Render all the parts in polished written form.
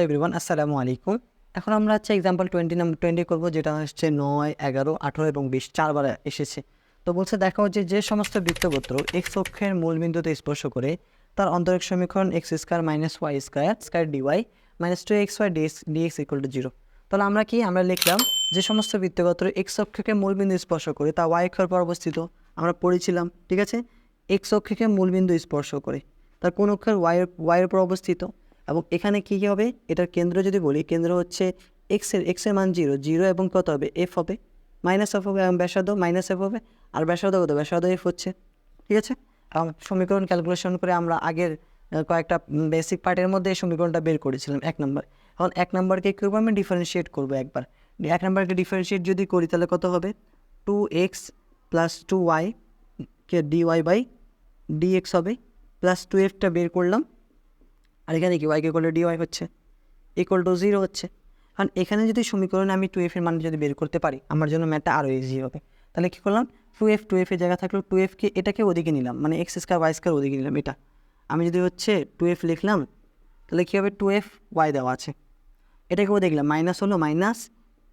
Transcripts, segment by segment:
Everyone আসসালামু আলাইকুম। এখন আমরা এক্সাম্পল 20 করব, যেটা হচ্ছে 9, 11, 18 এবং 20 চারবার এসেছে। তো বলছে দেখো যে সমস্ত বৃত্তগোত্র এক্স অক্ষের মূলবিন্দুতে স্পর্শ করে তার অন্তরিক সমীকরণ x square minus y square dy minus 2xy dx equal to 0। তাহলে আমরা লিখলাম যে সমস্ত বৃত্তগোত্র এক্স অক্ষকে মূলবিন্দু স্পর্শ করে তা ওয়াই অক্ষের পর অবস্থিত। আমরা পড়েছিলাম, ঠিক আছে, এক্স অক্ষকে মূলবিন্দু স্পর্শ করে তার কোন অক্ষর ওয়াইয়ের পর অবস্থিত। এবং এখানে কী হবে, এটার কেন্দ্র যদি বলি, কেন্দ্র হচ্ছে এক্সের মান 0 এবং কত হবে, এফ হবে, মাইনাস এফ হবে, এবং ব্যাসার্ধ মাইনাস এফ হবে, আর ব্যাসার্ধ কত, ব্যাসার্ধ এফ হচ্ছে, ঠিক আছে। সমীকরণ ক্যালকুলেশন করে আমরা আগের কয়েকটা বেসিক পার্টের মধ্যে এই সমীকরণটা বের করেছিলাম 1 নম্বর। এখন 1 নম্বরকে কী করবো, আমি ডিফারেন্সিয়েট করবো একবার। 1 নম্বরকে ডিফারেন্সিয়েট যদি করি তাহলে কত হবে, 2x প্লাস 2y কে ডিওয়াই বাই ডিএক্স হবে, প্লাস 2fটা বের করলাম, আর এখানে কি ওয়াইকে করলে ডিওয়াই হচ্ছে ইকুয়াল টু 0 হচ্ছে। কারণ এখানে যদি সমীকরণে আমি 2f এর মান যদি বের করতে পারি, আমার জন্য ম্যাথটা আরও ইজি হবে। তাহলে কী করলাম, 2f এর জায়গা থাকলো 2fকে এটাকে ওদিকে নিলাম, মানে এক্স স্কোয়ার ওয়াই স্কোয়ার ওদিকে নিলাম। এটা আমি যদি 2f লিখলাম, তাহলে কী হবে, 2f ওয়াই দেওয়া আছে, এটাকেও দেখলাম মাইনাস হলো, minus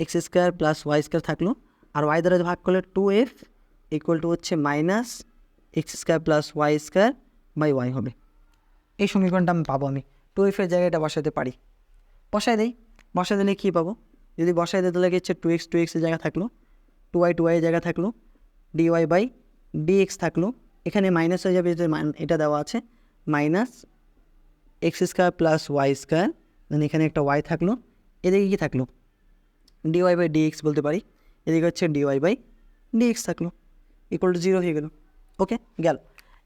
x square plus Y square থাকলো, আর ওয়াই দ্বারা ভাগ করলে 2f ইকুয়াল টু হচ্ছে minus x square plus Y square by y হবে। এই সমীকরণটা আমি পাবো, আমি 2f এর জায়গায় এটা বসাতে পারি। বসাই দিলে কী পাবো, যদি বসাই দিই তাহলে হচ্ছে 2x এর জায়গা থাকলো, 2y এর জায়গা থাকলো, dy বাই dx থাকলো, এখানে মাইনাস হয়ে যাবে, যে এটা দেওয়া আছে minus x square plus Y square, then এখানে একটা ওয়াই থাকলো, এদিকে কী থাকলো, dy বাই dx বলতে পারি, এদিকে হচ্ছে dy বাই dx থাকলো, ইকুয়াল টু 0 হয়ে গেল। ওকে, গেল।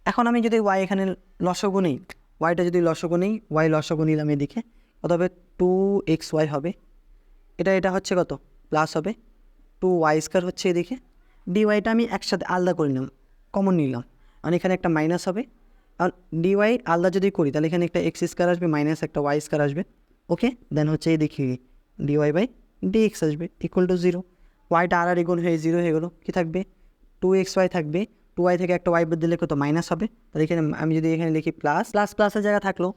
এখন আমি যদি ওয়াই এখানে লসগু নেই, ওয়াইটা যদি লসগু নেই, ওয়াই লসগু নিলাম এদিকে, কত হবে, 2xy হবে, এটা হচ্ছে কত, প্লাস হবে 2y স্কোয়ার হচ্ছে এদিকে, ডিওয়াইটা আমি একসাথে আলাদা করে নিলাম, কমন নিলাম, আর এখানে একটা মাইনাস হবে, আর ডিওয়াই আলাদা যদি করি তাহলে এখানে একটা এক্স স্কোয়ার আসবে, মাইনাস একটা ওয়াই স্কোয়ার আসবে। ওকে, দেন হচ্ছে এদিকে ডিওয়াই বাই ডিএক্স আসবে ইকুয়াল টু 0। ওয়াইটা আর গুণ হয়ে 0 হয়ে গেলো, কী থাকবে, 2xy থাকবে, 2y থেকে একটা ওয়াই বাদ দিলে কত, মাইনাস হবে। তাহলে এখানে আমি যদি এখানে লিখি প্লাসের জায়গা থাকলো,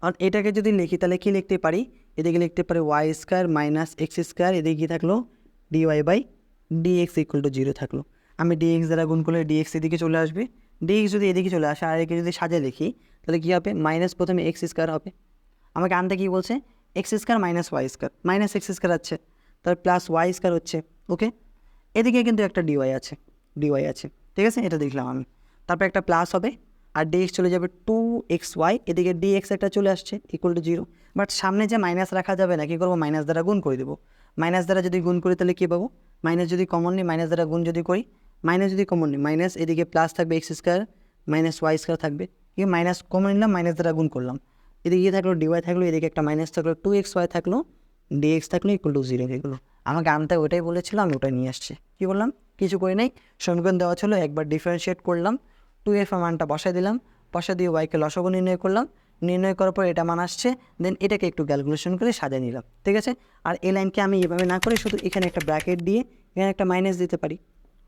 আর এটাকে যদি লিখি তাহলে কী লিখতে পারি, এদিকে লিখতে পারি y square minus x square, এদিকে কী থাকলো, dy by dx equal to 0 থাকলো। আমি ডিএক্স দ্বারা গুণ করলে ডিএক্স এদিকে চলে আসবে, ডিএক্স যদি এদিকে চলে আসে আর একে যদি সাজিয়ে লিখি তাহলে কী হবে, মাইনাস প্রথমে এক্স স্কোয়ার হবে, আমাকে আনতে কী বলছে, x square minus y square, minus x square আছে, তার প্লাস ওয়াই স্কোয়ার হচ্ছে। ওকে, এদিকে কিন্তু একটা ডিওয়াই আছে, ঠিক আছে, এটা দেখলাম আমি। তারপর একটা প্লাস হবে, আর ডিএক্স চলে যাবে 2xy, এদিকে ডিএক্স একটা চলে আসছে ইকুয়াল টু 0। বাট সামনে যে মাইনাস রাখা যাবে না, কী করবো, মাইনাস দ্বারা গুণ করে দেবো। মাইনাস দ্বারা যদি গুণ করি তাহলে কী পাবো, মাইনাস যদি কমন নিই, মাইনাস দ্বারা গুণ যদি করি, মাইনাস যদি কমন নিই, মাইনাস এদিকে প্লাস থাকবে x square minus y square থাকবে, কি মাইনাস কমন নিলাম, মাইনাস দ্বারা গুণ করলাম, এদিকে থাকলো ডিওয়াই থাকলো, এদিকে একটা মাইনাস থাকলো, 2xy থাকলো, ডিএক্স থাকলো ইকুয়াল টু 0 হয়ে গেলো। আমাকে আনতে ওটাই বলেছিল, আমি ওটাই নিয়ে আসছি। কী বললাম, কিছু করে নেই, সমীকরণ দেওয়া ছিল, একবার ডিফারেন্সিয়েট করলাম, 2f এর মানটা বসাই দিলাম, বসা দিয়ে ওয়াইকে লসগু নির্ণয় করলাম, নির্ণয় করার পর এটা মান আসছে, দেন এটাকে একটু ক্যালকুলেশন করে সাজিয়ে নিলাম, ঠিক আছে। আর এই লাইনকে আমি এভাবে না করে শুধু এখানে একটা ব্র্যাকেট দিয়ে এখানে একটা মাইনাস দিতে পারি,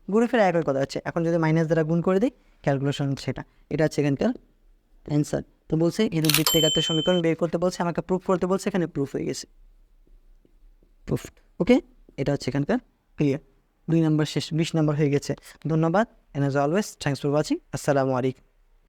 ঘুরে ফিরে একই কথা হচ্ছে। এখন যদি মাইনাস দ্বারা গুণ করে দিই, ক্যালকুলেশন সেটা, এটা হচ্ছে এখানকার অ্যান্সার। তো বলছে এরূপ বৃত্তাকার সমীকরণ বের করতে বলছে, আমাকে প্রুফ করতে বলছে, এখানে প্রুফ হয়ে গেছে, প্রুফ। ওকে, এটা হচ্ছে এখানকার ক্লিয়ার। 2 নম্বর শেষ, 20 নম্বর হয়ে গেছে। ধন্যবাদ, and as always thanks for watching. আসসালামু আলাইকুম।